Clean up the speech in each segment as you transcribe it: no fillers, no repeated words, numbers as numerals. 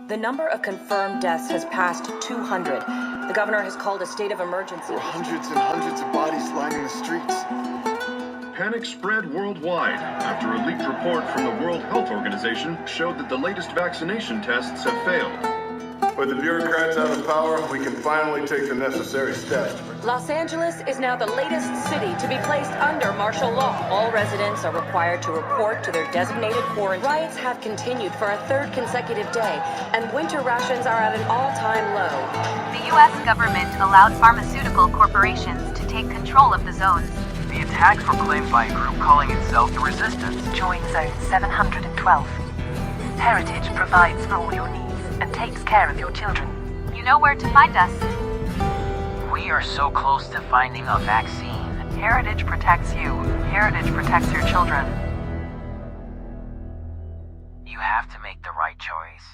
The number of confirmed deaths has passed 200. The governor has called a state of emergency. There are hundreds and hundreds of bodies lining the streets. Panic spread worldwide after a leaked report from the World Health Organization showed that the latest vaccination tests have failed. With the bureaucrats out of power, we can finally take the necessary steps. Los Angeles is now the latest city to be placed under martial law. All residents are required to report to their designated quarantine. Riots have continued for a third consecutive day, and winter rations are at an all-time low. The U.S. government allowed pharmaceutical corporations to take control of the zones. The attacks were claimed by a group calling itself the Resistance. Join Zone 712. Heritage provides for all your needs and takes care of your children. You know where to find us. We are so close to finding a vaccine. Heritage protects you. Heritage protects your children. You have to make the right choice.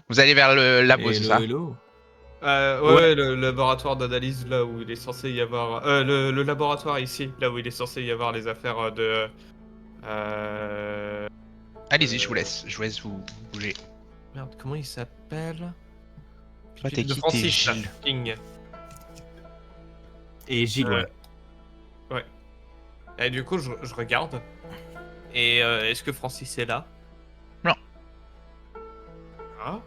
Vous allez vers le labo, c'est ça? Hello. Ouais, le laboratoire d'analyse, là où il est censé y avoir... le laboratoire ici, là où il est censé y avoir les affaires de... Allez-y, je vous laisse vous bouger. Merde, comment il s'appelle? Toi, t'es qui? T'es Francis Gilles. King. Et Gilles, ouais. Ouais. Et du coup, je regarde. Et est-ce que Francis est là? Non. Ah.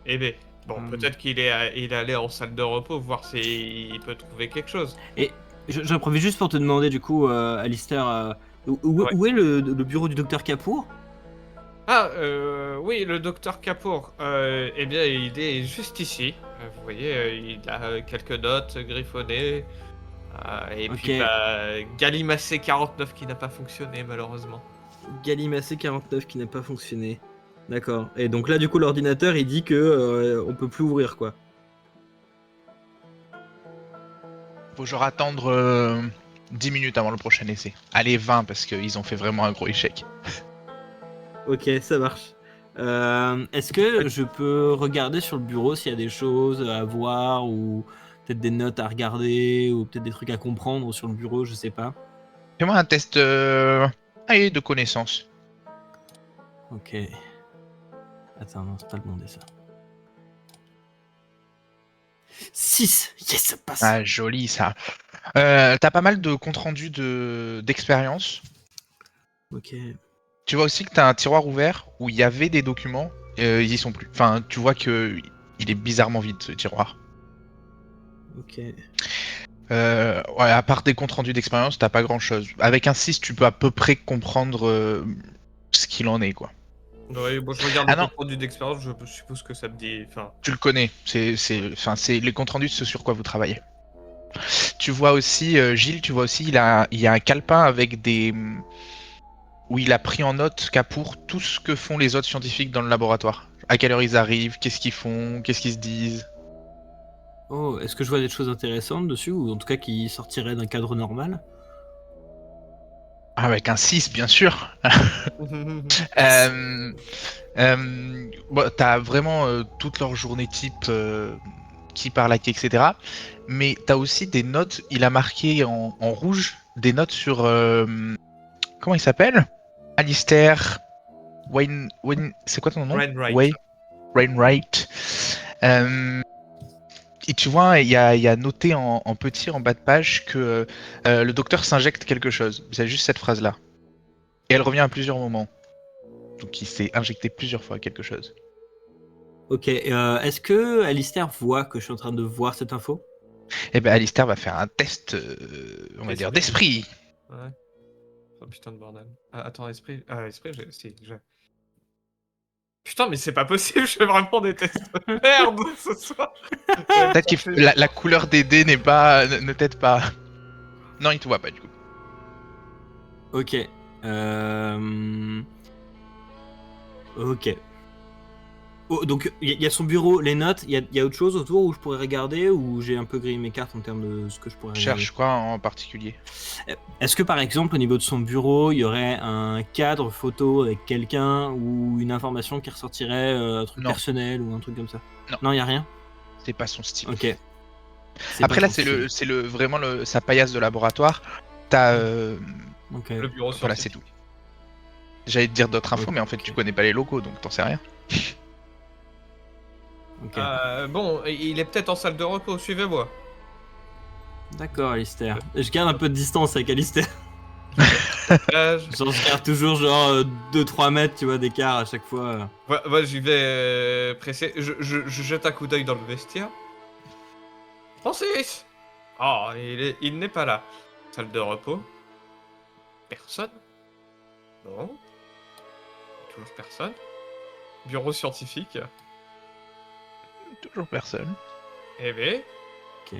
Eh ben, bon, peut-être qu'il est allé en salle de repos, voir s'il peut trouver quelque chose. Et j'en profite juste pour te demander, du coup, Alistair, où est le bureau du docteur Kapoor? Ah, oui, le docteur Kapoor. Eh bien, il est juste ici. Vous voyez, il a quelques notes griffonnées. Et puis, Galimacé 49 qui n'a pas fonctionné, malheureusement. Galimacé 49 qui n'a pas fonctionné. D'accord. Et donc là, du coup, l'ordinateur, il dit que on peut plus ouvrir, quoi. Faut genre attendre 10 minutes avant le prochain essai. Allez, 20 parce qu'ils ont fait vraiment un gros échec. Ok, ça marche. Est-ce que je peux regarder sur le bureau s'il y a des choses à voir ou peut-être des notes à regarder ou peut-être des trucs à comprendre sur le bureau, je sais pas. Fais-moi un test de connaissance. Ok. Attends, non, c'est pas le bon dessin. 6! Yes, ça passe! Ah, joli ça. T'as pas mal de comptes rendus d'expérience. Ok. Tu vois aussi que t'as un tiroir ouvert où il y avait des documents, ils y sont plus. Enfin, tu vois que il est bizarrement vide ce tiroir. Ok. Ouais, à part des comptes rendus d'expérience, t'as pas grand chose. Avec un 6, tu peux à peu près comprendre ce qu'il en est, quoi. Ouais, bon, je regarde le compte rendu d'expérience, je suppose que ça me dit... Enfin... Tu le connais, c'est les comptes rendus de ce sur quoi vous travaillez. Tu vois aussi, Gilles, tu vois aussi, il y a un calepin avec des... où il a pris en note Kapoor tout ce que font les autres scientifiques dans le laboratoire. À quelle heure ils arrivent, qu'est-ce qu'ils font, qu'est-ce qu'ils se disent. Oh, est-ce que je vois des choses intéressantes dessus ou en tout cas qui sortiraient d'un cadre normal? Avec un 6, bien sûr. Bon, t'as vraiment toute leur journée type qui parle à qui, etc. Mais t'as aussi des notes, il a marqué en rouge des notes sur... comment il s'appelle? Alistair Wayne... C'est quoi ton nom? Wainwright. Et tu vois, il y a noté en petit en bas de page que le docteur s'injecte quelque chose. C'est juste cette phrase-là. Et elle revient à plusieurs moments. Donc il s'est injecté plusieurs fois quelque chose. Ok, est-ce que Alistair voit que je suis en train de voir cette info? Eh ben Alistair va faire un test, on va dire, d'esprit. Ouais. Oh putain de bordel. Attends, esprit... esprit, j'ai... Putain, mais c'est pas possible, je fais vraiment des tests de merde ce soir. Peut-être que la couleur des dés ne t'aide pas. Non, il te voit pas du coup. Ok. Ok. Oh, donc il y a son bureau, les notes, il y a autre chose autour où je pourrais regarder, ou j'ai un peu grillé mes cartes en termes de ce que je pourrais regarder? Cherche quoi en particulier? Est-ce que par exemple au niveau de son bureau, il y aurait un cadre photo avec quelqu'un ou une information qui ressortirait, un truc Non. personnel ou un truc comme ça? Non. Non, il y a rien? C'est pas son style. Ok. Après pas là, son style. c'est vraiment sa paillasse de laboratoire. T'as Ok. Le bureau voilà, c'est scientifique. tout. J'allais te dire d'autres infos, Ok. mais en fait tu connais pas les locaux, donc t'en sais rien. Ok. Bon, il est peut-être en salle de repos, suivez-moi. D'accord, Alistair. Je garde un peu de distance avec Alistair. Genre, je garde toujours genre 2-3 mètres, tu vois, d'écart à chaque fois. Moi, j'y vais pressé. Je jette un coup d'œil dans le vestiaire. Francis! Oh, il n'est pas là. Salle de repos. Personne. Non. Toujours personne. Bureau scientifique. Toujours personne. Eh ben. Ok.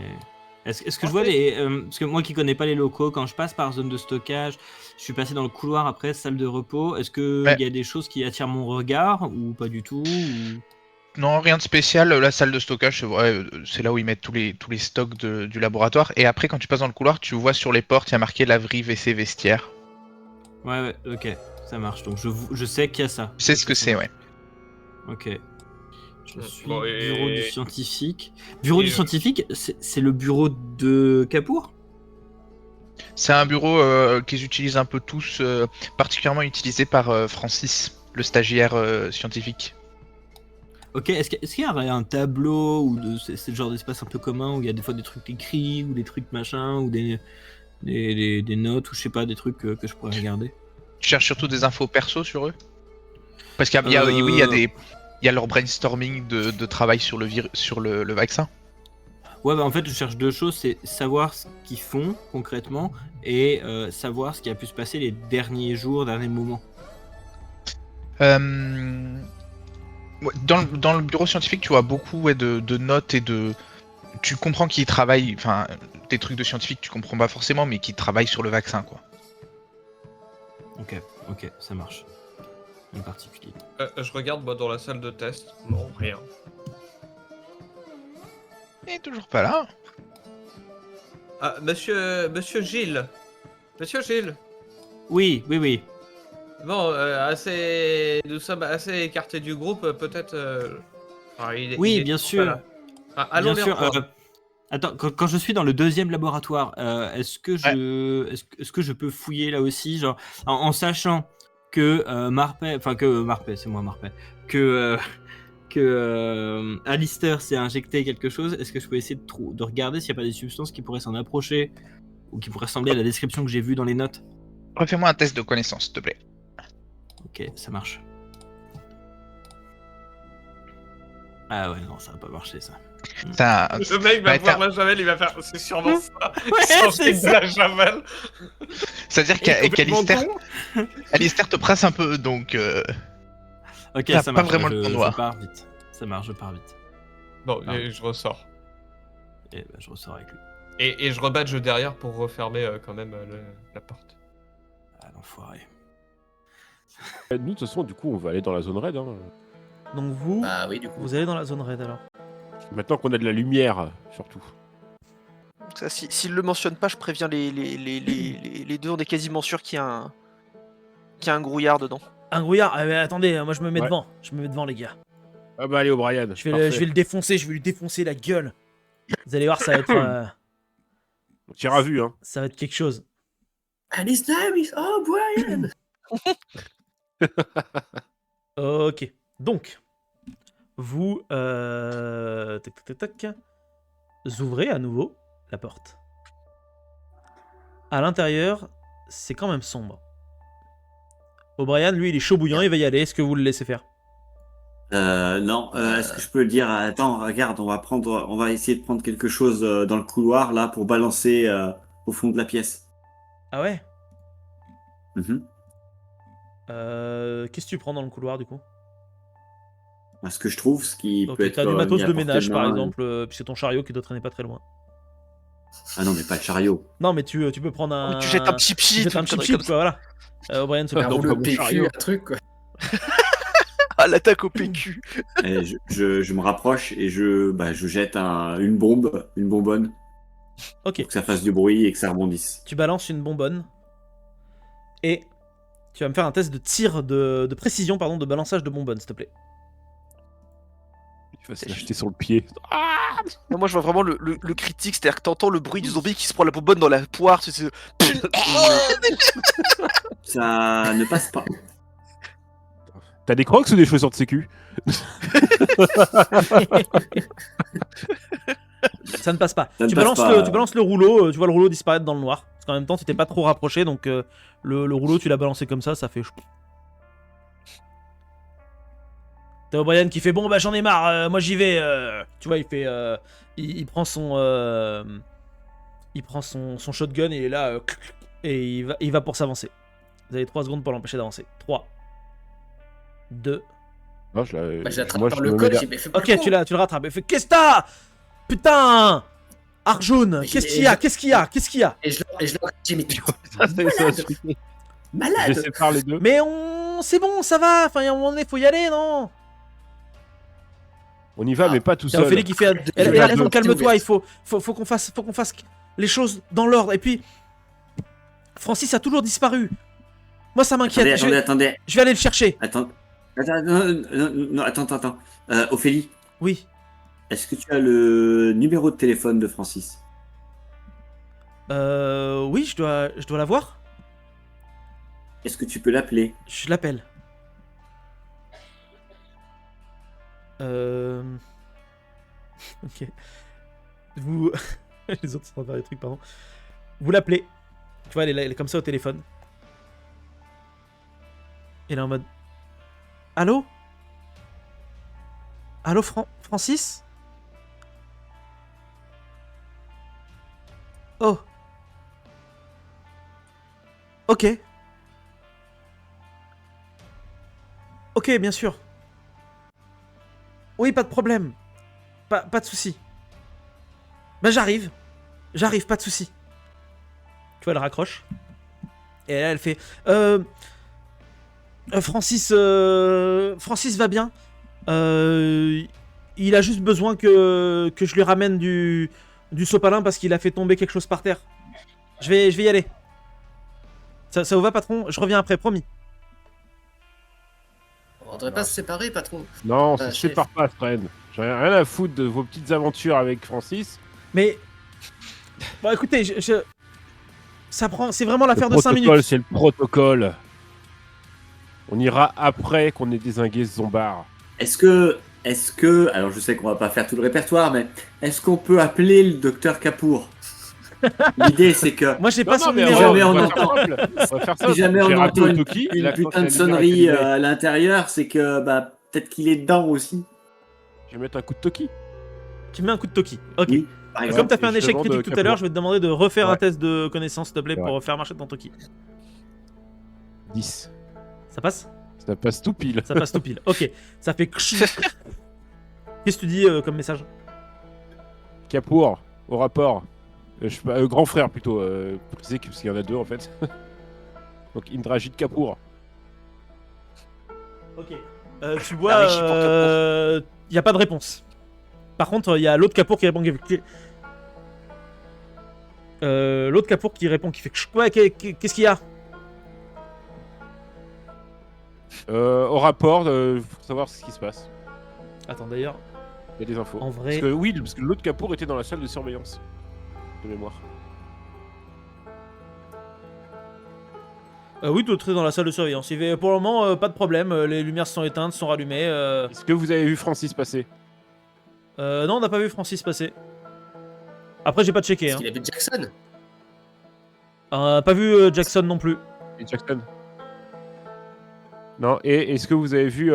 Est-ce que je vois les... parce que moi qui connais pas les locaux, quand je passe par zone de stockage, je suis passé dans le couloir après, salle de repos, est-ce que Ouais. il y a des choses qui attirent mon regard ou pas du tout ou... Non, rien de spécial. La salle de stockage, c'est vrai, c'est là où ils mettent tous les stocks du laboratoire. Et après, quand tu passes dans le couloir, tu vois sur les portes, il y a marqué laverie, WC, vestiaire. Ouais, ok, ça marche. Donc je sais qu'il y a ça. Tu sais ce que c'est, ouais. Ok. Je suis Bon, bureau du scientifique. Bureau du et- scientifique, c'est le bureau de Capour? C'est un bureau qu'ils utilisent un peu tous, particulièrement utilisé par Francis, le stagiaire scientifique. Ok, est-ce qu'il y a un tableau ou c'est le genre d'espace un peu commun où il y a des fois des trucs écrits ou des trucs machin ou des notes ou je sais pas, des trucs que je pourrais regarder? Tu cherches surtout des infos perso sur eux? Parce qu'il y a, oui, il y a leur brainstorming de travail sur le vaccin. Ouais, bah en fait, je cherche deux choses, c'est savoir ce qu'ils font concrètement et savoir ce qui a pu se passer les derniers jours, derniers moments. Ouais, dans le bureau scientifique, tu vois beaucoup de notes et de... Tu comprends qu'ils travaillent, enfin, des trucs de scientifiques, tu comprends pas forcément, mais qu'ils travaillent sur le vaccin, quoi. Ok, ça marche. En particulier. Je regarde moi dans la salle de test. Non, rien. Et toujours pas là. Ah, monsieur Gilles. Monsieur Gilles. Oui. Bon, nous sommes assez écartés du groupe, peut-être. Oui, il est bien toujours sûr. pas là. Allons Bien les sûr. rejoindre. Attends, quand je suis dans le deuxième laboratoire, est-ce que Ouais. est-ce que je peux fouiller là aussi, genre en sachant que Marpet, c'est moi Marpet, que Alistair s'est injecté quelque chose, est-ce que je peux essayer de regarder s'il n'y a pas des substances qui pourraient s'en approcher ou qui pourraient ressembler à la description que j'ai vue dans les notes? Refais-moi un test de connaissance, s'il te plaît. Ok, ça marche. Ah ouais, non, ça va pas marcher ça. Ça, Le mec va ouais, voir la javel, il va faire. C'est sûrement ça. Ouais, Changer de la javel. c'est-à-dire qu'Alistair te presse un peu, donc... Ok, T'as ça pas marche. vraiment le temps noir. Je pars vite. Ça marche, je pars vite. Bon, Ah. et je ressors. Et bah, je ressors avec lui. Et je rebadge derrière pour refermer quand même la porte. Ah, l'enfoiré. Nous, de toute façon, du coup, on va aller dans la zone raid. Hein. Donc vous, Bah oui, du coup. vous allez dans la zone raid alors. Maintenant qu'on a de la lumière, surtout. Ça, s'il le mentionne pas, je préviens les deux. On est quasiment sûr qu'il y a un grouillard dedans. Un grouillard. Ah, mais attendez, moi je me mets Ouais. devant. Je me mets devant les gars. Ah bah allez, O'Brien. Je vais le défoncer. Je vais lui défoncer la gueule. Vous allez voir, ça va être, On tire à vue, hein. ça va être quelque chose. And his name is O'Brien. Ok. Donc, vous ouvrez à nouveau la porte. À l'intérieur, c'est quand même sombre. O'Brien, lui, il est chaud bouillant, il va y aller. Est-ce que vous le laissez faire? Non, est-ce que je peux le dire? Attends, regarde, on va essayer de prendre quelque chose dans le couloir là pour balancer au fond de la pièce. Ah ouais? Mhm. Qu'est-ce que tu prends dans le couloir du coup? Ce que je trouve, ce qui Donc peut être t'as du matos mis à de portée ménage par main. exemple, puis c'est ton chariot qui doit traîner pas très loin. Ah non, mais pas le chariot. Non mais tu peux prendre un... Tu jettes un petit tu pchit, jettes un une petit connerie chip comme quoi, voilà. O'Brien se ça. met Donc dans le mon chariot. PQ, un truc quoi. Ah, l'attaque au PQ. Et je me rapproche et je jette une bombe, une bonbonne, Ok. pour que ça fasse du bruit et que ça rebondisse. Tu balances une bonbonne. Et tu vas me faire un test de tir de précision, pardon, de balançage de bonbonne, s'il te plaît. Il va se l'acheter sur le pied. Non, moi je vois vraiment le critique, c'est-à-dire que t'entends le bruit du zombie qui se prend la bonbonne dans la poire. Ça ne passe pas. T'as des crocs ou des chaussures de sécu? Ça ne passe pas. Ça ne Tu passe balances, pas. tu balances le rouleau, tu vois le rouleau disparaître dans le noir. Parce qu'en même temps, tu t'es pas trop rapproché, donc le rouleau, tu l'as balancé comme ça fait... T'as O'Brien qui fait bon bah j'en ai marre, moi j'y vais. Tu vois il fait, il prend son shotgun et il est là et il va pour s'avancer. Vous avez 3 secondes pour l'empêcher d'avancer. 3, 2. Non, Je l'attrape moi, par je le me col mets et j'ai fait pas Ok le con. tu le rattrapes. Il fait qu'est-ce que t'as? Putain Arjun, qu'est-ce qu'il y a? Qu'est-ce qu'il y a? Qu'est-ce qu'il y a? Et je le j'ai mis. Je Malade. sépare les deux. Mais c'est bon, ça va. Enfin, à un moment donné, faut y aller, non? On y va, mais pas tout Tiens, seul. Ophélie qui fait. Calme-toi, il faut qu'on fasse les choses dans l'ordre. Et puis, Francis a toujours disparu. Moi, ça m'inquiète. Attendez. Je vais aller le chercher. Attends, attends. Ophélie, Oui. est-ce que tu as le numéro de téléphone de Francis? Oui, je dois l'avoir. Est-ce que tu peux l'appeler? Je l'appelle. Ok. Vous. Les autres sont en train de faire des trucs, pardon. Vous l'appelez. Tu vois, elle est comme ça au téléphone. Elle est en mode. Allô? Allô, Francis? Oh. Ok. Ok, bien sûr. Oui, pas de problème. Pas de souci. Bah j'arrive, pas de souci. Tu vois, elle raccroche. Et là, elle fait... Francis va bien. Il a juste besoin que je lui ramène du sopalin parce qu'il a fait tomber quelque chose par terre. Je vais y aller. Ça vous va, patron? Je reviens après, promis. On devrait pas se séparer, patron. Non, on se chef. sépare pas, Fred. J'en ai rien à foutre de vos petites aventures avec Francis. Mais... Bon, écoutez, ça prend... C'est vraiment l'affaire de 5 Protocole, minutes. c'est le protocole. On ira après qu'on ait dézingué ce zombard. Est-ce que, alors je sais qu'on va pas faire tout le répertoire, mais est-ce qu'on peut appeler le docteur Kapoor? L'idée c'est que... Moi j'ai pas son Si numéro. jamais on on va entend, faire ça. si jamais on J'ai rappelé entend Toki, il une a putain commencé de à sonnerie dire avec à l'intérieur, c'est que peut-être qu'il est dedans aussi. Je vais mettre un coup de Toki. Tu mets un coup de Toki. Ok. Oui, par Et exemple. comme t'as fait un Et je échec demande critique tout à Kapoor. l'heure, je vais te demander de refaire un Ouais. test de connaissance, s'il te plaît, Ouais. pour faire marcher ton Toki. 10. Ça passe? Ça passe tout pile. Ça passe tout pile. Ok. Ça fait... Qu'est-ce que tu dis comme message? Kapoor, au rapport. Grand frère plutôt, préciser parce qu'il y en a deux en fait. Donc Indrajit Kapoor. Ok. Tu vois, il n'y a pas de réponse. Par contre, il y a l'autre Kapoor qui répond. L'autre Kapoor qui répond, qui fait... Ouais, qu'est-ce qu'il y a? Au rapport, pour savoir ce qui se passe. Attends, d'ailleurs... Il y a des infos. En vrai... Parce que l'autre Kapoor était dans la salle de surveillance. De mémoire. oui, tout est dans la salle de surveillance. Il fait, pour le moment, pas de problème. Les lumières sont éteintes, sont rallumées. Est-ce que vous avez vu Francis passer? Non, on n'a pas vu Francis passer. Après, j'ai pas checké. Est-ce Hein. qu'il a vu Jackson? Pas vu Jackson non plus. Et Jackson? Non, et est-ce que vous avez vu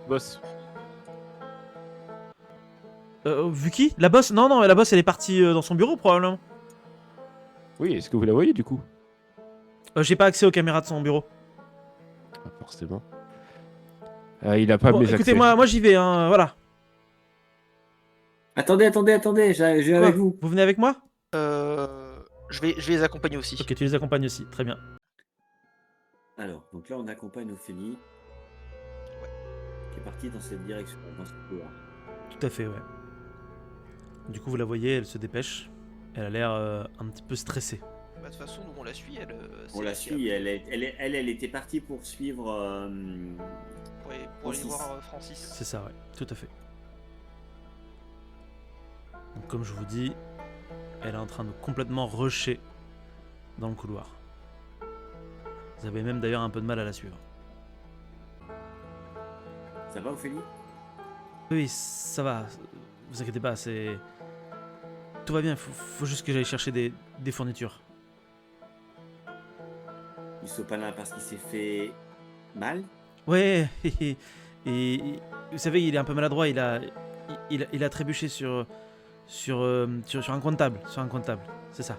Boss? Vu qui? La boss? Non, la boss elle est partie dans son bureau probablement. Oui, est-ce que vous la voyez du coup? J'ai pas accès aux caméras de son bureau. Pas forcément. Il a pas Bon, mes accès. écoutez, moi j'y vais, hein, voilà. Attendez, je vais avec vous. Vous venez avec moi? Je vais les accompagner aussi. Ok, tu les accompagnes aussi, très bien. Alors, donc là on accompagne Ophélie. qui est partie dans cette direction, dans ce couloir. Tout à fait, ouais. Du coup, vous la voyez, elle se dépêche. Elle a l'air un petit peu stressée. Bah, de toute façon, nous on la suit. On la suit, elle était partie pour suivre. Pour aller Francis. voir Francis. C'est ça, ouais, tout à fait. Donc, comme je vous dis, elle est en train de complètement rusher dans le couloir. Vous avez même d'ailleurs un peu de mal à la suivre. Ça va, Ophélie? Oui, ça va. Vous inquiétez pas, c'est... Tout va bien, faut juste que j'aille chercher des fournitures. Il se pas là parce qu'il s'est fait mal? Ouais, et vous savez, il est un peu maladroit, il a trébuché sur un coin de table, c'est ça.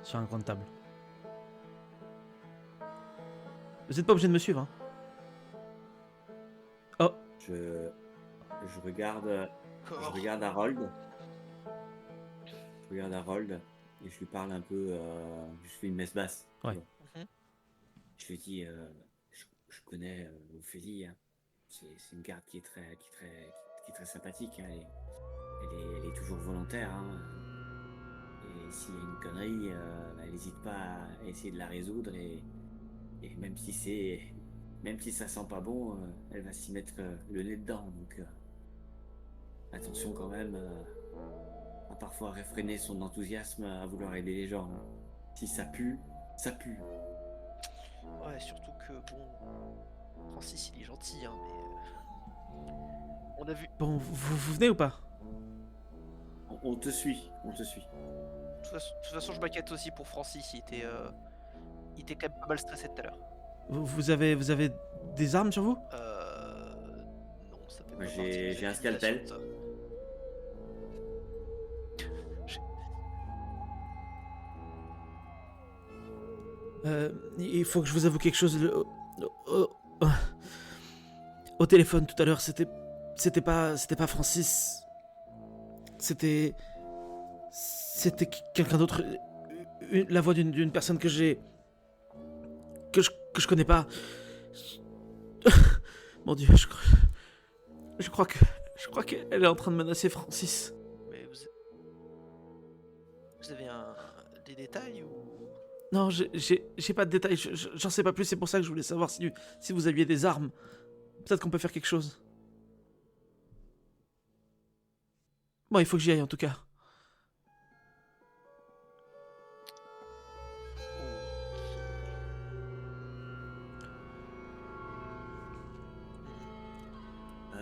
Sur un coin de table. Vous n'êtes pas obligé de me suivre, hein. Oh. Je regarde Harold. Je regarde Harold et je lui parle un peu. Je fais une messe basse. Ouais. Je lui dis, je connais Ophélie. Hein. C'est une garde qui est très sympathique. Hein. Elle est toujours volontaire. Hein. Et s'il y a une connerie, elle n'hésite pas à essayer de la résoudre. Et même si ça sent pas bon, elle va s'y mettre le nez dedans. Donc attention quand même à parfois réfréner son enthousiasme à vouloir aider les gens. Hein. Si ça pue, ça pue. Ouais, surtout que bon, Francis il est gentil, hein, mais on a vu. Bon, vous venez ou pas? On te suit, on te suit. De toute façon, je m'inquiète aussi pour Francis. Il était quand même pas mal stressé tout à l'heure. Vous avez des armes sur vous? Non, ça fait pas Moi, partie de mes j'ai un scalpel. utilisations, ça. Il faut que je vous avoue quelque chose. Au téléphone tout à l'heure, c'était pas Francis. C'était quelqu'un d'autre. La voix d'une personne que je connais pas. Mon Dieu, je crois qu'elle est en train de menacer Francis. Mais vous avez des détails ou... Non, j'ai pas de détails, j'en sais pas plus, c'est pour ça que je voulais savoir si vous aviez des armes. Peut-être qu'on peut faire quelque chose. Bon, il faut que j'y aille en tout cas.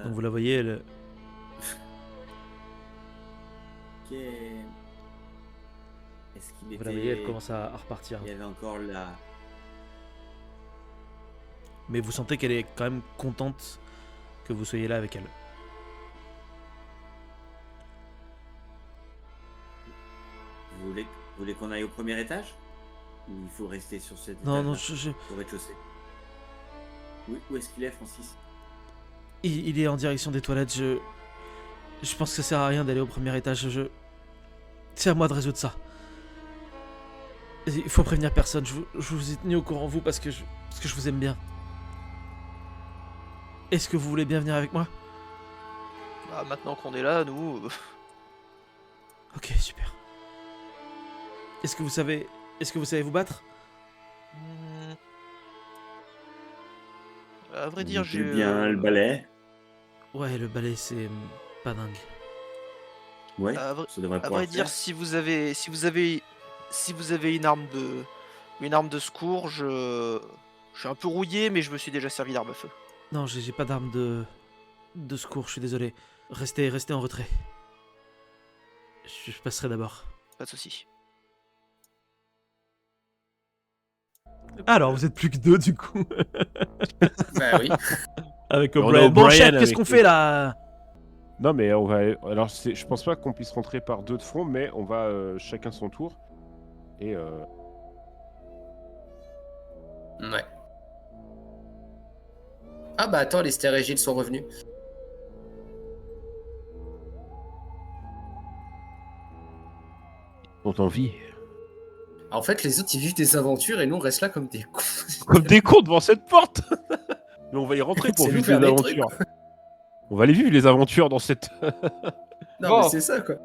Donc vous la voyez, elle... Est-ce qu'il était... Vous la voyez, elle commence à repartir. Il y avait encore la... Mais vous sentez qu'elle est quand même contente que vous soyez là avec elle. Vous voulez qu'on aille au premier étage? Ou il faut rester sur cet étage? Non, Au rez-de-chaussée. Où est-ce qu'il est, Francis? Il est en direction des toilettes, je pense que ça sert à rien d'aller au premier étage, c'est à moi de résoudre ça. Il faut prévenir personne, je vous ai tenu au courant, vous, parce que je vous aime bien. Est-ce que vous voulez bien venir avec moi? Bah, maintenant qu'on est là, nous... Ok, super. Est-ce que vous savez vous battre? À vrai dire, j'ai... bien le balai. Ouais, le balai, c'est pas dingue. Ouais, ça devrait pouvoir à vrai le dire, faire. si vous avez une arme de secours, je suis un peu rouillé, mais je me suis déjà servi d'arme à feu. Non, j'ai pas d'arme de secours, je suis désolé. Restez en retrait. Je passerai d'abord. Pas de soucis. Alors, vous êtes plus que deux, du coup. Bah oui. Avec On a O'Brien. Bon, O'Brien chef, qu'est-ce avec qu'on fait là? Non, mais on va. Alors, je pense pas qu'on puisse rentrer par deux de front, mais on va chacun son tour. Et. Ouais. Ah bah attends, les stérégiles sont revenus. On envie. En fait, les autres, ils vivent des aventures et nous, on reste là comme des cons. Comme des cons devant cette porte. Mais on va y rentrer pour C'est vivre nous faire les des aventures. On va aller vivre les aventures dans cette... Non, Bon. mais c'est ça, quoi.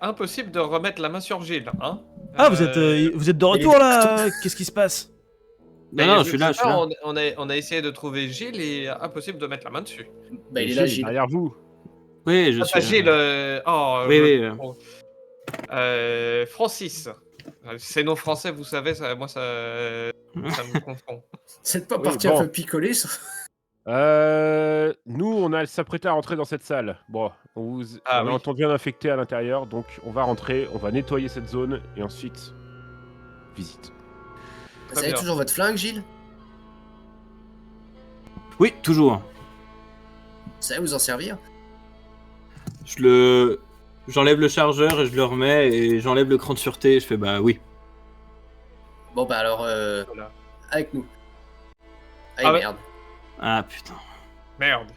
Impossible de remettre la main sur Gilles, hein. Ah, vous êtes de retour là? Qu'est-ce qui se passe? Non, je suis là, je suis là. On a essayé de trouver Gilles et impossible de mettre la main dessus. Bah, il est là, Gilles. Derrière vous. Oui, je Ah, suis. Gilles, Oui. Francis. Ces noms français, vous savez, ça me confond. C'est pas Oui, parti bon. un peu picoler, ça. Nous, on a s'apprêté à rentrer dans cette salle. Bon, on a entendu un infecté à l'intérieur, donc on va rentrer, on va nettoyer cette zone et ensuite visite. Vous avez toujours votre flingue, Gilles? Oui, toujours. Vous savez vous en servir? J'enlève le chargeur et je le remets et j'enlève le cran de sûreté et je fais bah oui. Bon, bah alors, avec nous. Ah, Ah ouais. merde. Ah putain. Merde.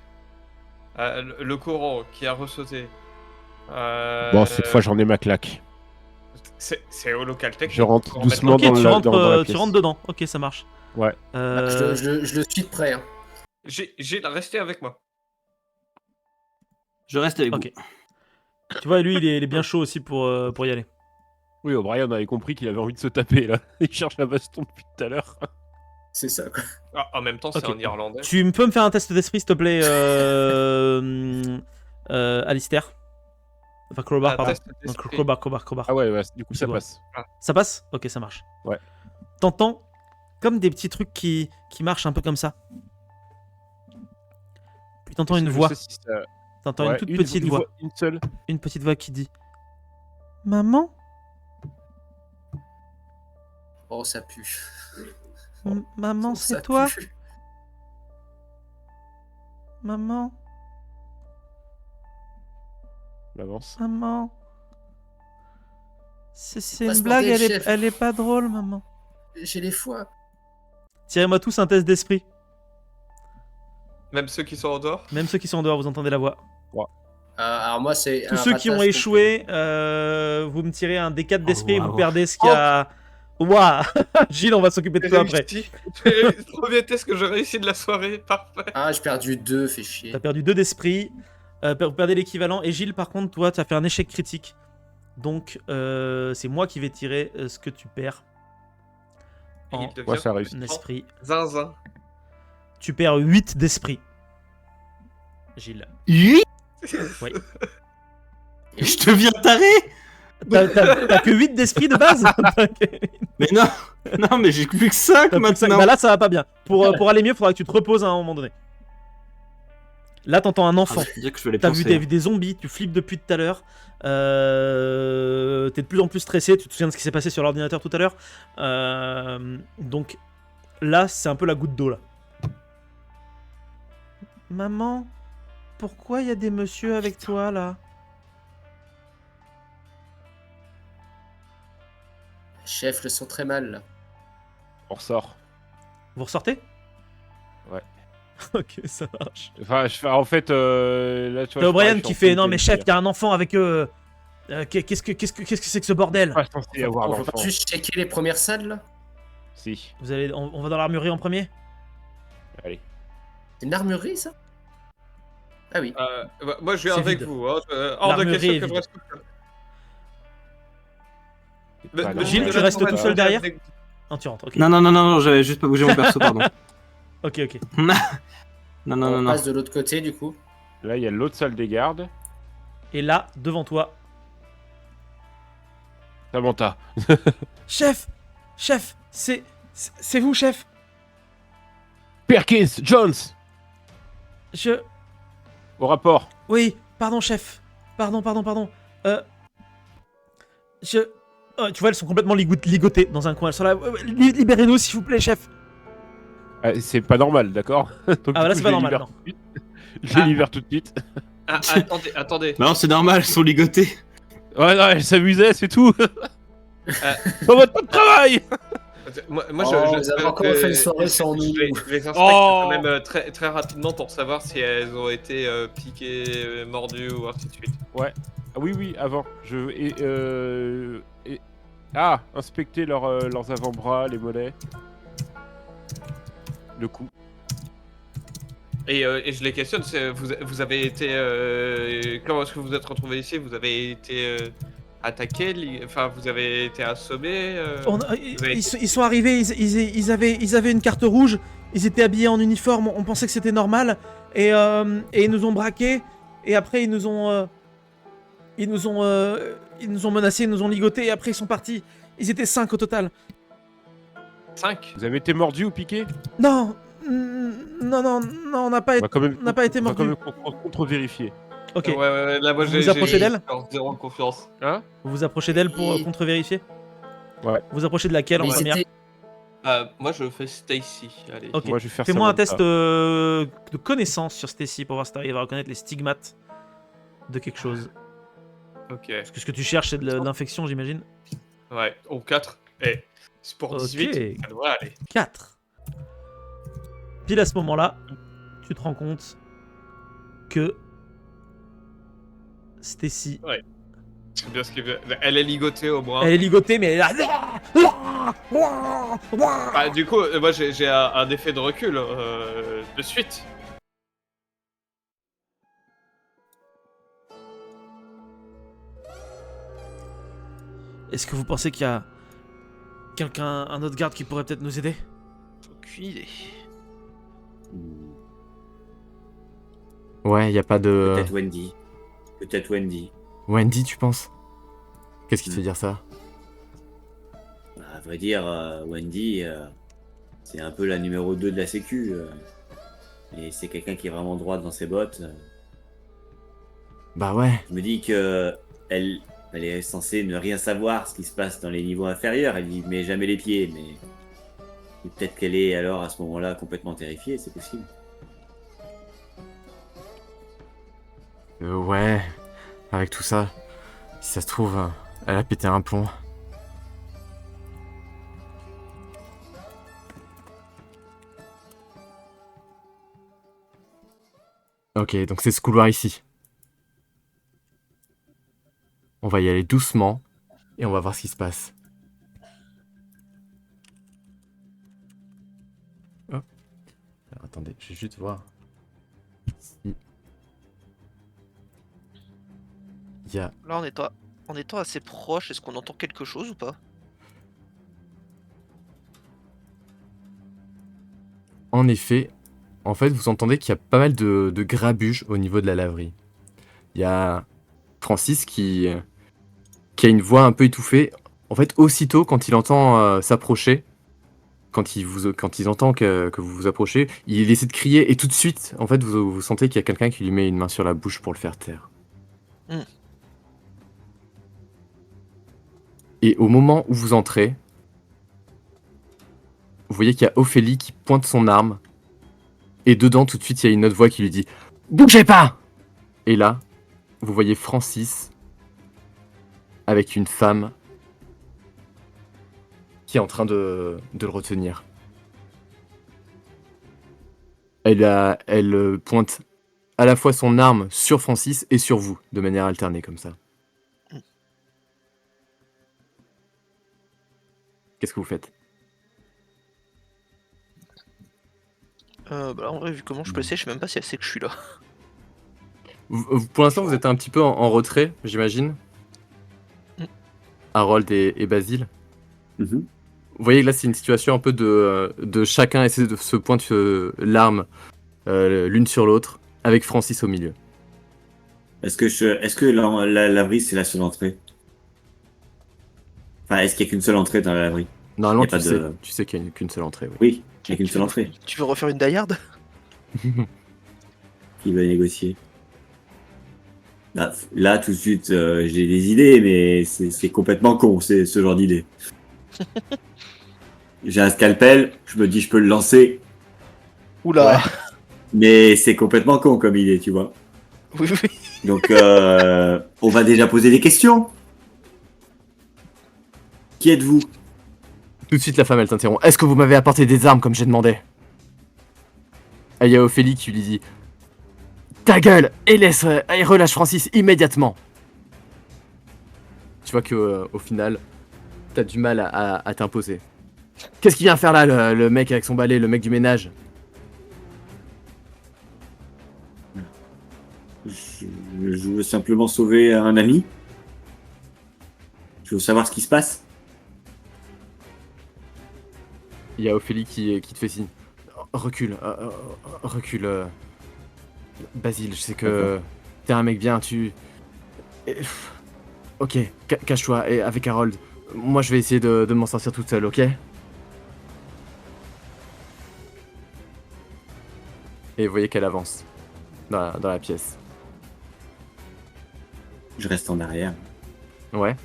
Le courant qui a ressauté. Bon, cette fois, j'en ai ma claque. C'est au local technique. Je rentre doucement Ok, dans tu la rentres pièce. dedans. Ok, ça marche. Ouais. Je le suis de près. Hein. Gilles, restez avec moi. Je reste avec Ok. Tu vois, lui, il est bien chaud aussi pour y aller. Oui, O'Brien avait compris qu'il avait envie de se taper, là. Il cherche la baston depuis tout à l'heure. C'est ça, quoi. Ah, en même temps, c'est Ok. en irlandais. Tu peux me faire un test d'esprit, s'il te plaît, Alistair? Enfin, Crowbar, pardon. test d'esprit. Crowbar. Ah ouais, du coup, ça dois. passe. Ça passe? Ok, ça marche. Ouais. T'entends comme des petits trucs qui marchent un peu comme ça. Puis t'entends une voix. T'entends une toute petite voix. Une seule. Une petite voix qui dit: Maman? Oh, ça pue. Maman, Oh, c'est ça toi? pue. Maman? Avance. Maman? C'est Pas une se blague, porter, chef. elle est pas drôle, maman. J'ai les foies. Tirez-moi tous un test d'esprit. Même ceux qui sont en dehors. Même ceux qui sont en dehors, vous entendez la voix. Alors moi, c'est Tous un ceux qui ont ratage, échoué, vous me tirez un D4 d'esprit et wow. vous perdez ce qu'il y a. Waouh! Gilles, on va s'occuper de toi après. Premier test que j'ai réussi de la soirée, parfait. Ah, j'ai perdu 2, fait chier. T'as perdu 2 d'esprit. Vous perdez l'équivalent. Et Gilles, par contre, toi, t'as fait un échec critique. Donc, c'est moi qui vais tirer ce que tu perds. En Ouais, ça réussit. esprit. Zinzin. Tu perds 8 d'esprit. Gilles. 8? Oui. Je deviens taré? T'as que 8 d'esprit de base? Mais non, mais j'ai plus que 5 maintenant. Bah là, ça va pas bien. Pour aller mieux, faudra que tu te reposes à un moment donné. Là, t'entends un enfant. T'as vu des zombies, tu flippes depuis tout à l'heure. T'es de plus en plus stressé. Tu te souviens de ce qui s'est passé sur l'ordinateur tout à l'heure. Donc là, c'est un peu la goutte d'eau là. Maman, pourquoi il y a des messieurs avec toi là? Chef, je le sens très mal, là. On ressort. Vous ressortez? Ouais. Ok, ça marche. Enfin, en fait, là, tu vois... T'as O'Brien je qui suis en fait: non mais chef, dire. il y a un enfant avec eux. Qu'est-ce que c'est que ce bordel? Pas censé avoir On va d'enfant. pas juste checker les premières salles, là? Si. On va dans l'armurerie en premier? Allez. C'est une armurerie, ça? Ah oui. Moi, je viens C'est avec vide. vous. Hein. Hors de L'armurerie question est que je vide. reste tout seul. Gilles, tu restes tout seul derrière? Non, tu rentres, ok. Non, j'avais juste pas bougé mon perso, pardon. Ok. On passe de l'autre côté, du coup. Là, il y a l'autre salle des gardes. Et là, devant toi... Samantha. Chef, c'est vous, chef? Perkins, Jones. Au rapport. Oui, pardon, chef. Pardon. Oh, tu vois, elles sont complètement ligotées dans un coin. Elles sont là. Libérez-nous, s'il vous plaît, chef. C'est pas normal, d'accord? Donc, Ah, bah là, du c'est coup, pas je les normal, libère non. tout de suite. Je les libère tout de suite. Ah, attendez. Non, c'est normal, elles sont ligotées. Ouais, non, elle s'amusait, c'est tout. Dans votre temps de travail. Moi, vous avez encore fait une soirée sans nous. Je les inspecte quand même très, très rapidement pour savoir si elles ont été piquées, mordues ou ainsi de suite. Ouais. Ah, oui, avant. Inspecter leurs avant-bras, les mollets. Le cou. Et je les questionne, vous avez été... comment est-ce que vous êtes retrouvés ici? Vous avez été attaqués? Enfin, vous avez été assommés? Ils sont arrivés, ils avaient une carte rouge, ils étaient habillés en uniforme, on pensait que c'était normal, et ils nous ont braqués, et après ils nous ont menacés, ils nous ont ligotés, et après ils sont partis. Ils étaient 5 au total. 5? Vous avez été mordu ou piqué? Non, on n'a pas été On va quand mordu. même contre-vérifier. Ok. Ouais, là, moi, Vous vous approchez d'elle? Zéro confiance. Hein? Vous vous approchez d'elle pour contre-vérifier? Ouais. Vous vous approchez de laquelle en première? Moi, je fais Stacy. Allez. Ok. Moi, je vais faire Fais-moi un Samantha. test de connaissance sur Stacy pour voir si t'arrives à reconnaître les stigmates de quelque chose. Ok. Parce que ce que tu cherches, c'est de l'infection, j'imagine. Ouais, au 4. Eh, c'est pour 18. Ok. Ça devrait aller. 4. Pile à ce moment-là, tu te rends compte que Stacy... Ouais. C'est bien ce qu'il veut. Elle est ligotée au moins. Elle est ligotée, mais elle est là... Bah, du coup, moi j'ai un effet de recul de suite. Est-ce que vous pensez qu'il y a un autre garde qui pourrait peut-être nous aider? Aucune idée. Ouais, y a pas de... Peut-être Wendy. Peut-être Wendy. Wendy, tu penses? Qu'est-ce qui te fait dire ça? Bah, à vrai dire, Wendy, c'est un peu la numéro 2 de la sécu. Et c'est quelqu'un qui est vraiment droit dans ses bottes. Bah ouais. Je me dis que elle est censée ne rien savoir ce qui se passe dans les niveaux inférieurs. Elle y met jamais les pieds, mais peut-être qu'elle est alors à ce moment-là complètement terrifiée, c'est possible. Ouais. Avec tout ça, si ça se trouve, elle a pété un plomb. Ok, donc c'est ce couloir ici. On va y aller doucement et on va voir ce qui se passe. Hop. Alors, attendez, je vais juste voir. Si... Il y a... Là, en étant assez proche, est-ce qu'on entend quelque chose ou pas? En effet, en fait, vous entendez qu'il y a pas mal de grabuge au niveau de la laverie. Il y a Francis qui a une voix un peu étouffée. En fait, aussitôt, quand il entend s'approcher, quand il entend que vous vous approchez, il essaie de crier et tout de suite, en fait, vous sentez qu'il y a quelqu'un qui lui met une main sur la bouche pour le faire taire. Mm. Et au moment où vous entrez, vous voyez qu'il y a Ophélie qui pointe son arme. Et dedans, tout de suite, il y a une autre voix qui lui dit « Bougez pas !» Et là, vous voyez Francis avec une femme qui est en train de le retenir. Elle pointe à la fois son arme sur Francis et sur vous, de manière alternée comme ça. Qu'est-ce que vous faites? Bah là, en vrai, vu comment je peux essayer, je sais même pas si elle sait que je suis là. Pour l'instant, vous êtes un petit peu en retrait, j'imagine. Harold et Basile. Vous voyez que là, c'est une situation un peu de chacun essayer de se pointer l'arme l'une sur l'autre, avec Francis au milieu. Est-ce que la laverie, c'est la seule entrée? Enfin, est-ce qu'il n'y a qu'une seule entrée dans la laverie? Normalement, tu sais qu'il n'y a qu'une seule entrée. Oui, il n'y a qu'une seule entrée. Tu veux refaire une die-hard? Qui va négocier? Là, tout de suite, j'ai des idées, mais c'est complètement con, ce genre d'idée. J'ai un scalpel, je me dis je peux le lancer. Oula. Ouais. Mais c'est complètement con comme idée, tu vois. Oui. Donc, on va déjà poser des questions. Qui êtes-vous? Tout de suite, la femme, elle t'interrompt. Est-ce que vous m'avez apporté des armes comme j'ai demandé? Et il y a Ophélie qui lui dit ta gueule et relâche Francis immédiatement. Tu vois que au final, t'as du mal à t'imposer. Qu'est-ce qu'il vient faire là, le mec avec son balai, le mec du ménage? Je veux simplement sauver un ami. Je veux savoir ce qui se passe. Il y a Ophélie qui te fait signe. Recule, recule. Basile, je sais que t'es un mec bien, Ok, cache-toi, et avec Harold. Moi, je vais essayer de m'en sortir toute seule, ok? Et vous voyez qu'elle avance dans la pièce. Je reste en arrière. Ouais.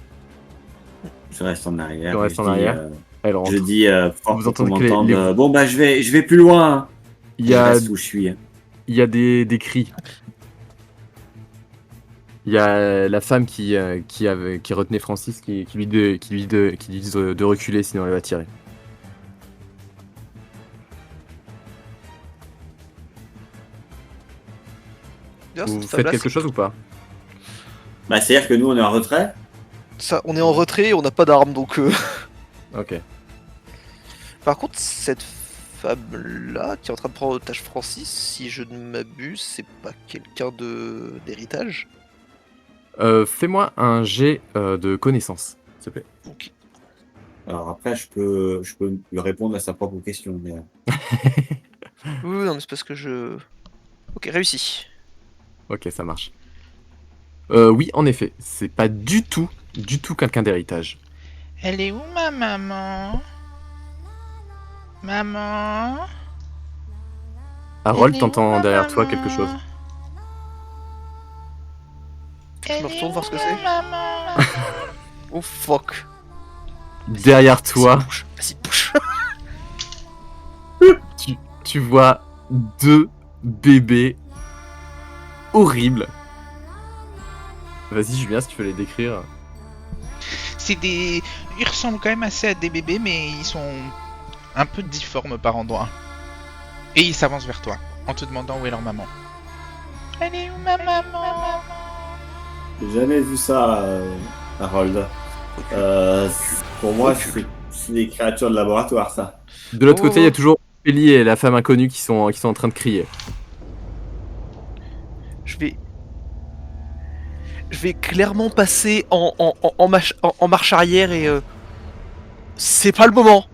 Je reste en arrière. Tu restes en arrière. Elle rentre. Je dis fort Vous pour qu'on entendez que m'entende. Bon bah je vais plus loin. Hein. Il y a Je reste où je suis. Hein. Il y a des cris. Il y a la femme qui retenait Francis qui lui dit de reculer sinon elle va tirer. Vous faites quelque chose ou pas? Bah c'est-à-dire que nous on est en retrait. Ça, on est en retrait et on n'a pas d'armes donc. Ok. Par contre, cette femme-là qui est en train de prendre otage Francis, si je ne m'abuse, c'est pas quelqu'un d'héritage. Fais-moi un jet de connaissance, s'il te plaît. Ok. Alors après, je peux lui répondre à sa propre question. Mais... Oui, non, mais c'est parce que je. Ok, réussi. Ok, ça marche. Oui, en effet, c'est pas du tout quelqu'un d'héritage. Elle est où ma maman? Maman? Harold, t'entends derrière toi quelque chose. Je me retourne voir ce que c'est. Oh fuck. Derrière toi, Vas-y, bouge. tu vois deux bébés horribles. Vas-y Julien, si tu veux les décrire. Ils ressemblent quand même assez à des bébés, mais ils sont un peu difformes par endroits. Et ils s'avancent vers toi, en te demandant où est leur maman. Elle est où ma maman? J'ai jamais vu ça, Harold. Pour moi, c'est des créatures de laboratoire, ça. De l'autre côté, il y a toujours Ellie et la femme inconnue qui sont en train de crier. Je vais clairement passer en marche arrière et c'est pas le moment.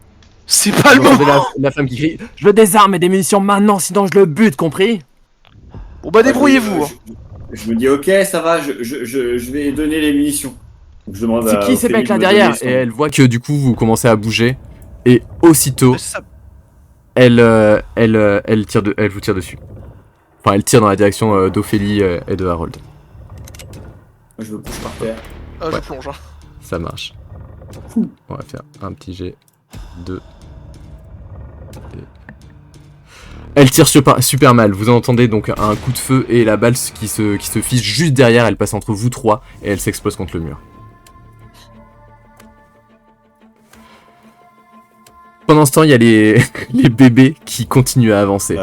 C'est pas le moment. La femme qui crie « Je veux des armes et des munitions maintenant, sinon je le bute, compris ?» Bon bah débrouillez-vous. Je me dis ok, ça va, je vais donner les munitions. C'est qui ces mecs là derrière? Et elle voit que du coup vous commencez à bouger et aussitôt elle vous tire dessus. Enfin elle tire dans la direction d'Ophélie et de Harold. Je me couche par terre. Je plonge. Hein. Ça marche. On va faire un petit jet. 2. Elle tire super mal. Vous entendez donc un coup de feu et la balle qui se fiche juste derrière. Elle passe entre vous trois et elle s'explose contre le mur. Pendant ce temps, il y a les bébés qui continuent à avancer.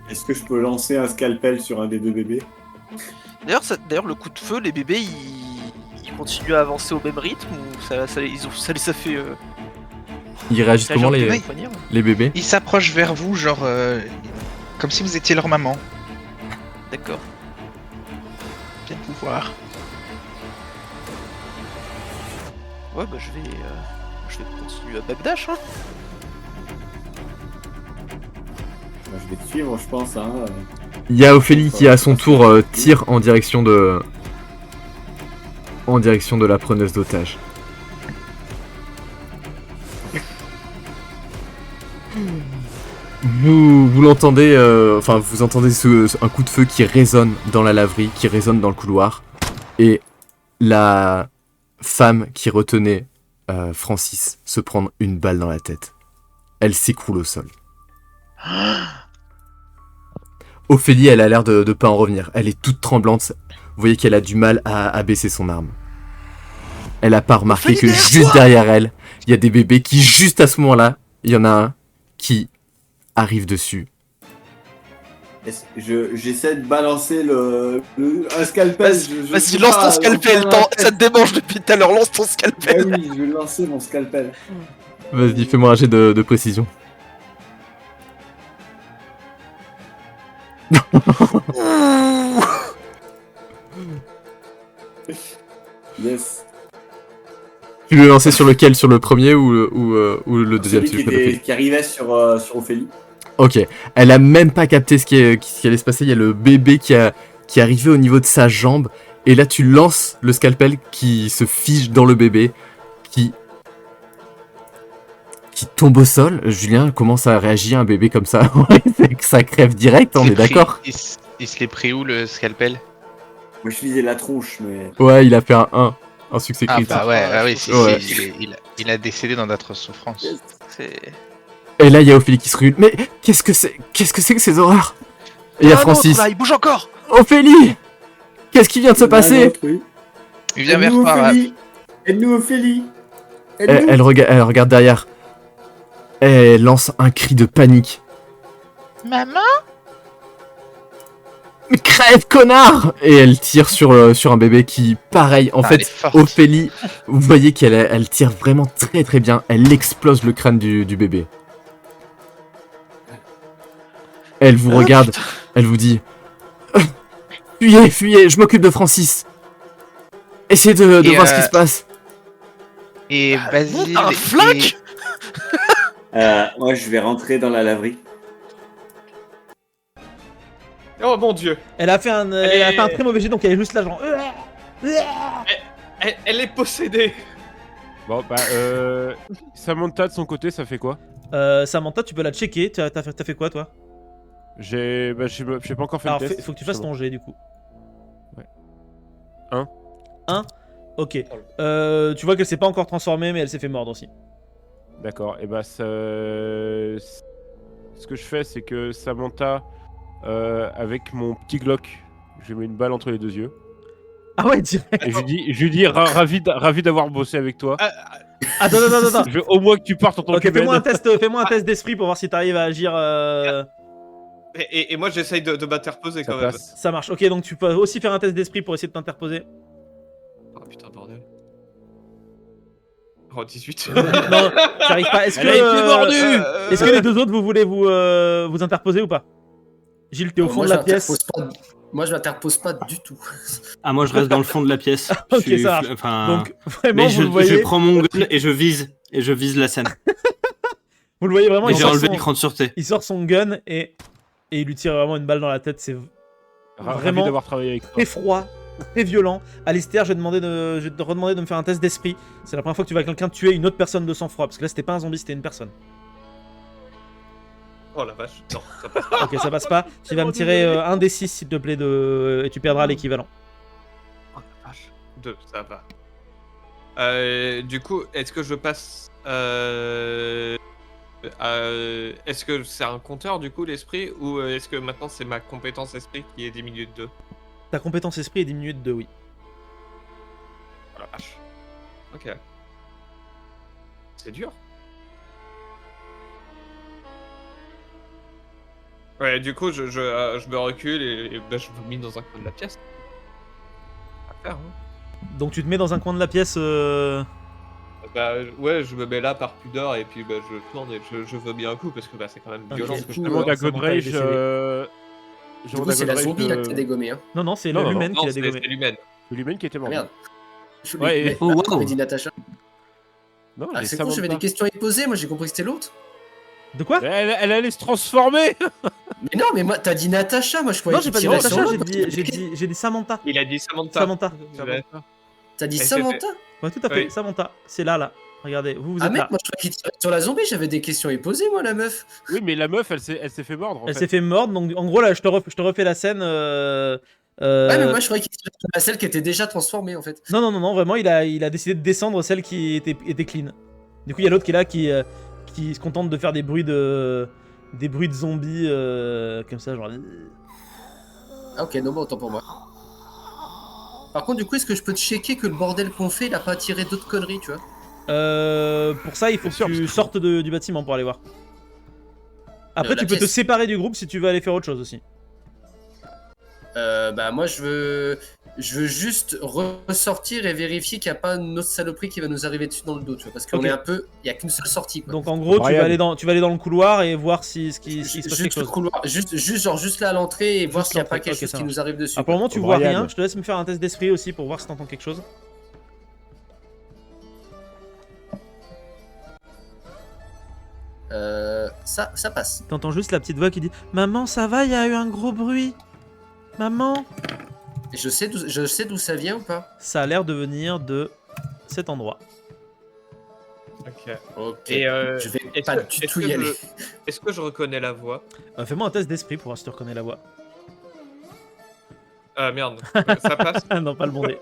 Est-ce que je peux lancer un scalpel sur un des deux bébés? D'ailleurs, le coup de feu, les bébés, ils continuent à avancer au même rythme ou ça les a fait. Ils réagissent comment les bébés? Ils s'approchent vers vous, genre comme si vous étiez leur maman. D'accord. Viens vous voir. Ouais, bah je vais continuer à backdash. Hein. Je vais te suivre, je pense. Hein. Il y a Ophélie qui à son tour tire en direction de la preneuse d'otage. Vous l'entendez, vous entendez un coup de feu qui résonne dans la laverie, qui résonne dans le couloir, et la femme qui retenait Francis se prendre une balle dans la tête. Elle s'écroule au sol. Ophélie, elle a l'air de pas en revenir. Elle est toute tremblante. Vous voyez qu'elle a du mal à baisser son arme. Elle a pas remarqué que juste derrière elle, il y a des bébés qui, juste à ce moment-là, il y en a un qui arrive dessus. J'essaie de balancer un scalpel. Vas-y, lance ton scalpel. Ça te démange depuis tout à l'heure. Lance ton scalpel. Oui, je vais lancer mon scalpel. Vas-y, fais-moi un jet de précision. Yes. Tu veux lancer sur lequel? Sur le premier ou le deuxième? Celui qui arrivait sur Ophélie. Ok, elle a même pas capté ce qui allait se passer. Il y a le bébé qui est arrivé au niveau de sa jambe. Et là, tu lances le scalpel qui se fige dans le bébé. Qui tombe au sol. Julien, comment ça réagit un bébé comme ça? C'est que ça crève direct, on est d'accord? Il se l'est pris où le scalpel? Moi je visais la tronche, mais. Ouais, il a fait un succès critique. Ah bah ouais, ah oui, Ouais. il a décédé dans notre souffrance. Et là, il y a Ophélie qui se rue. Mais qu'est-ce que c'est que ces horreurs? Et il y a Francis. Là, il bouge encore. Ophélie! Qu'est-ce qui vient de se passer? Il vient vers toi. Aide-nous, Ophélie! Elle regarde derrière. Elle lance un cri de panique. Maman? Mais crève, connard! Et elle tire sur un bébé qui, pareil, en fait, Ophélie, vous voyez qu'elle tire vraiment très très bien. Elle explose le crâne du bébé. Elle vous regarde, elle vous dit fuyez, je m'occupe de Francis. Essayez de voir ce qui se passe. Et Basile. Un flac. Moi je vais rentrer dans la laverie. Oh mon dieu. Elle a fait un très mauvais jet, donc elle est juste là, genre. Elle est possédée. Bon, bah, Samantha de son côté, ça fait quoi? Samantha, tu peux la checker. T'as fait quoi, toi? J'ai pas encore fait Alors, le test. faut que tu fasses ton jet, du coup. Ouais. 1. 1. Ok. Tu vois qu'elle s'est pas encore transformée, mais elle s'est fait mordre aussi. D'accord. Et bah, ce que je fais, c'est que Samantha, avec mon petit Glock, je lui mets une balle entre les deux yeux. Ah ouais, direct. Et je lui dis ravi d'avoir bossé avec toi. Attends. Je veux au moins que tu partes en tant que. Ok, fais-moi un test d'esprit pour voir si t'arrives à agir. Et moi j'essaye de m'interposer quand même. Ça marche. Ok, donc tu peux aussi faire un test d'esprit pour essayer de t'interposer. Oh putain, bordel. Oh, 18. Non, j'arrive pas. Est-ce que les deux autres vous voulez vous interposer ou pas? Gilles, t'es au fond de la pièce. Moi je m'interpose pas du tout. Ah, moi je reste dans le fond de la pièce. Ok, ça marche. Donc vraiment, vous le voyez. Je prends mon gun et je vise la scène. Vous le voyez vraiment. J'ai enlevé l'écran de sûreté. Il sort son gun et il lui tire vraiment une balle dans la tête. C'est vraiment d'avoir travaillé avec toi. très froid, très violent. Alistair, je vais te redemander de me faire un test d'esprit. C'est la première fois que tu vois quelqu'un tuer une autre personne de sang-froid, parce que là c'était pas un zombie, c'était une personne. Oh la vache, non, ça passe pas. Ok, ça passe pas. Tu vas me tirer un des 6 s'il te plaît et tu perdras l'équivalent. Oh la vache, 2, ça va. Du coup, est-ce que je passe... est-ce que c'est un compteur du coup l'esprit, ou est-ce que maintenant c'est ma compétence esprit qui est diminuée de 2? Ta compétence esprit est diminuée de 2, oui. Oh la vache. Ok. C'est dur. Ouais, du coup, je me recule et bah, je me mets dans un coin de la pièce. À faire, hein. Donc tu te mets dans un coin de la pièce. Bah ouais, je me mets là par pudeur et puis bah, je tourne et je veux bien un coup parce que bah, c'est quand même violent ce que je fais. demande à Godrage. Du coup, c'est la zombie là que t'as dégommé. Hein. Non, c'est l'humaine qui l'a dégommé. C'est l'humaine. C'est l'humaine qui était mort. Merde. Ouais, Oh, wow. Dit Natacha. Non, c'est con, j'avais des questions à y poser. Moi, j'ai compris que c'était l'autre. De quoi? Elle allait se transformer. Mais non, mais moi, t'as dit Natacha. Moi, je croyais. Non, j'ai pas dit Natacha. J'ai dit Samantha. Il a dit Samantha. Samantha. T'as dit Samantha? Ouais, tout à fait. Samantha. C'est là. Regardez, vous êtes mec, là. moi je croyais qu'il tirait sur la zombie, j'avais des questions à y poser, moi, la meuf. Oui, mais la meuf, elle s'est fait mordre. Elle s'est fait mordre, donc en gros, là, je te refais la scène. Ouais, mais moi je croyais qu'il tirait sur celle qui était déjà transformée en fait. Non, vraiment, il a décidé de descendre celle qui était clean. Du coup, il y a l'autre qui est là qui se contente de faire des bruits de zombies comme ça, genre. Ah, ok, non, bon, autant pour moi. Par contre, du coup, est-ce que je peux te checker que le bordel qu'on fait, il a pas tiré d'autres conneries, tu vois? Pour ça, il faut que tu sortes du bâtiment pour aller voir. Après, tu peux te séparer du groupe si tu veux aller faire autre chose aussi. Bah, moi je veux. Je veux juste ressortir et vérifier qu'il n'y a pas une autre saloperie qui va nous arriver dessus dans le dos, tu vois, parce qu'on Ok. est un peu... Il n'y a qu'une seule sortie, quoi. Donc en gros, tu Brian. vas aller dans le couloir et voir si ce qui se passe quelque Juste le chose. couloir, juste là à l'entrée et voir s'il n'y a pas quelque Ok, chose ça qui marche. nous arrive dessus. Ah, pour le moment, tu Brian. vois rien. Je te laisse me faire un test d'esprit aussi pour voir si t'entends quelque chose. Ça passe. T'entends juste la petite voix qui dit Maman, ça va, il y a eu un gros bruit. Maman. Et je sais d'où ça vient ou pas? Ça a l'air de venir de cet endroit. Ok. Ok. Et je vais pas du tout y aller. Est-ce que je reconnais la voix? Fais-moi un test d'esprit pour voir si tu reconnais la voix. Ah merde, ça passe? Non, pas le bon dé.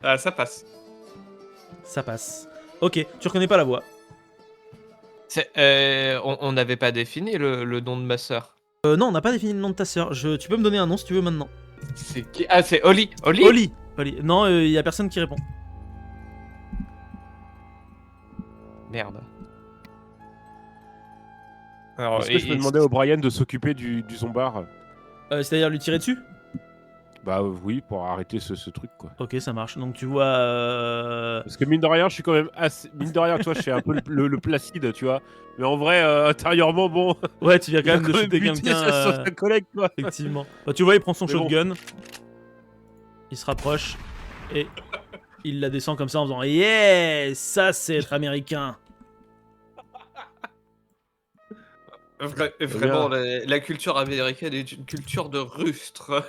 Ah, ça passe. Ça passe. Ok, tu reconnais pas la voix. On n'avait pas défini le nom de ma sœur. Non, on n'a pas défini le nom de ta sœur. Tu peux me donner un nom si tu veux maintenant. C'est qui? Ah, c'est Oli. Oli? Oli. Non, il y a personne qui répond. Merde. Alors, Est-ce que je peux demander au Brian de s'occuper du zombard? C'est-à-dire lui tirer dessus? Bah oui, pour arrêter ce truc, quoi. Ok, ça marche. Donc tu vois... Parce que mine de rien, je suis quand même assez... Mine de rien, tu vois, je suis un peu le placide, tu vois. Mais en vrai, intérieurement, bon... Ouais, tu viens quand même de shooter buter quelqu'un... sa collègue, quoi. Effectivement. Bah, tu vois, il prend son Mais bon. shotgun. Il se rapproche. Et il la descend comme ça en faisant Yeah, ça c'est être américain. Vraiment, la culture américaine est une culture de rustre.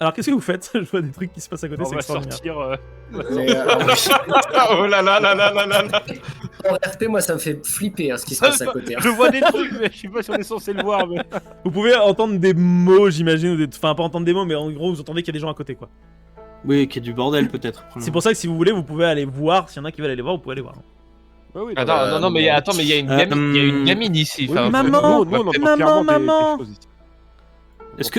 Alors qu'est-ce que vous faites? Je vois des trucs qui se passent à côté, On c'est va extraordinaire. sortir... Oh là là là là là là là. En RP, moi, ça me fait flipper ce qui se passe à côté. Je vois des trucs, mais je sais pas si on est censé le voir, mais... Vous pouvez entendre des mots, j'imagine, ou des... enfin pas entendre des mots, mais en gros vous entendez qu'il y a des gens à côté, quoi. Oui, qu'il y a du bordel peut-être. C'est pour ça que si vous voulez, vous pouvez aller voir. S'il y en a qui veulent aller voir, vous pouvez aller voir. Bah oui, Attends, non, mais attends, mais il y a une gamine ici. Oui, enfin, maman, nous, on entend clairement maman. des choses ici.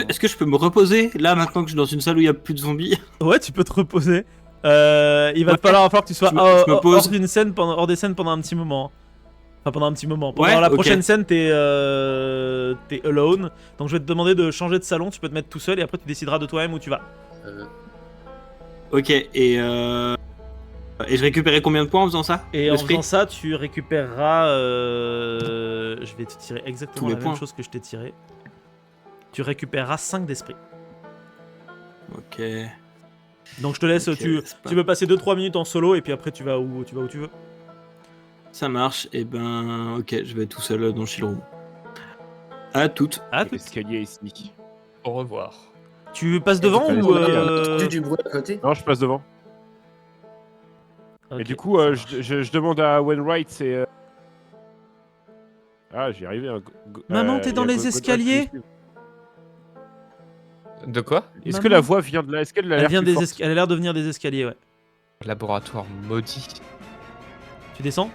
Est-ce que je peux me reposer là maintenant que je suis dans une salle où il n'y a plus de zombies? Ouais, tu peux te reposer. Il va te falloir que tu sois je me pose. hors des scènes pendant un petit moment. Enfin, pendant un petit moment. Pendant Ouais, la ok. prochaine scène, t'es alone. Donc je vais te demander de changer de salon. Tu peux te mettre tout seul et après tu décideras de toi-même où tu vas. Ok, et je récupérais combien de points en faisant ça? Et en L'esprit faisant ça, tu récupéreras. Je vais te tirer exactement Tous les la même points. chose que je t'ai tiré. Tu récupéreras 5 d'esprit. Ok. Donc je te laisse, Ok, tu c'est pas- peux passer 2-3 minutes en solo et puis après tu vas où tu veux. Ça marche, et ben ok, je vais être tout seul dans le chill room. À toutes. Ah, tout. L'escalier ici. Au revoir. Tu passes devant tout à ou l'heure, On a entendu du bruit à côté. Non, je passe devant. Ok. Et du coup, je demande à Wainwright, c'est... Ah, j'y arrivé. Maman, t'es dans les escaliers? De quoi? Est-ce que la voix vient de là? Est-ce qu'elle a Elle, l'air vient plus des forte? elle a l'air de venir des escaliers, ouais. Laboratoire maudit. Tu descends?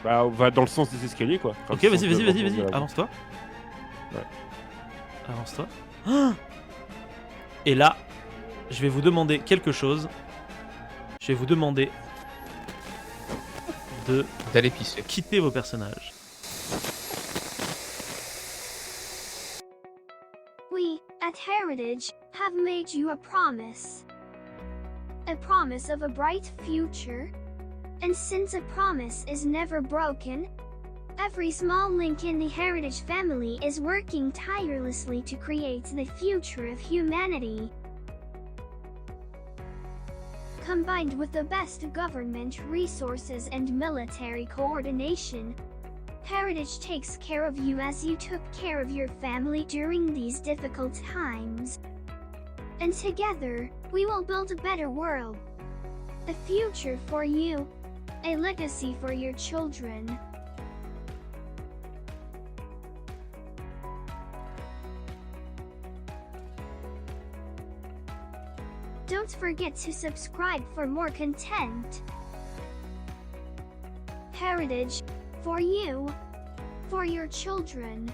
Bah, on va dans le sens des escaliers, quoi. Enfin, Ok, le vas-y, sens vas-y, de- vas-y, de vas-y, la- avance-toi. Ouais. Avance-toi. Ah, et là, je vais vous demander quelque chose. Je vais vous demander d'aller pisser. Quitter vos personnages. We, at Heritage, have made you a promise. A promise of a bright future. And since a promise is never broken, every small link in the Heritage family is working tirelessly to create the future of humanity. Combined with the best government resources and military coordination, Heritage takes care of you as you took care of your family during these difficult times. And together, we will build a better world. A future for you. A legacy for your children. Don't forget to subscribe for more content. Heritage, for you, for your children.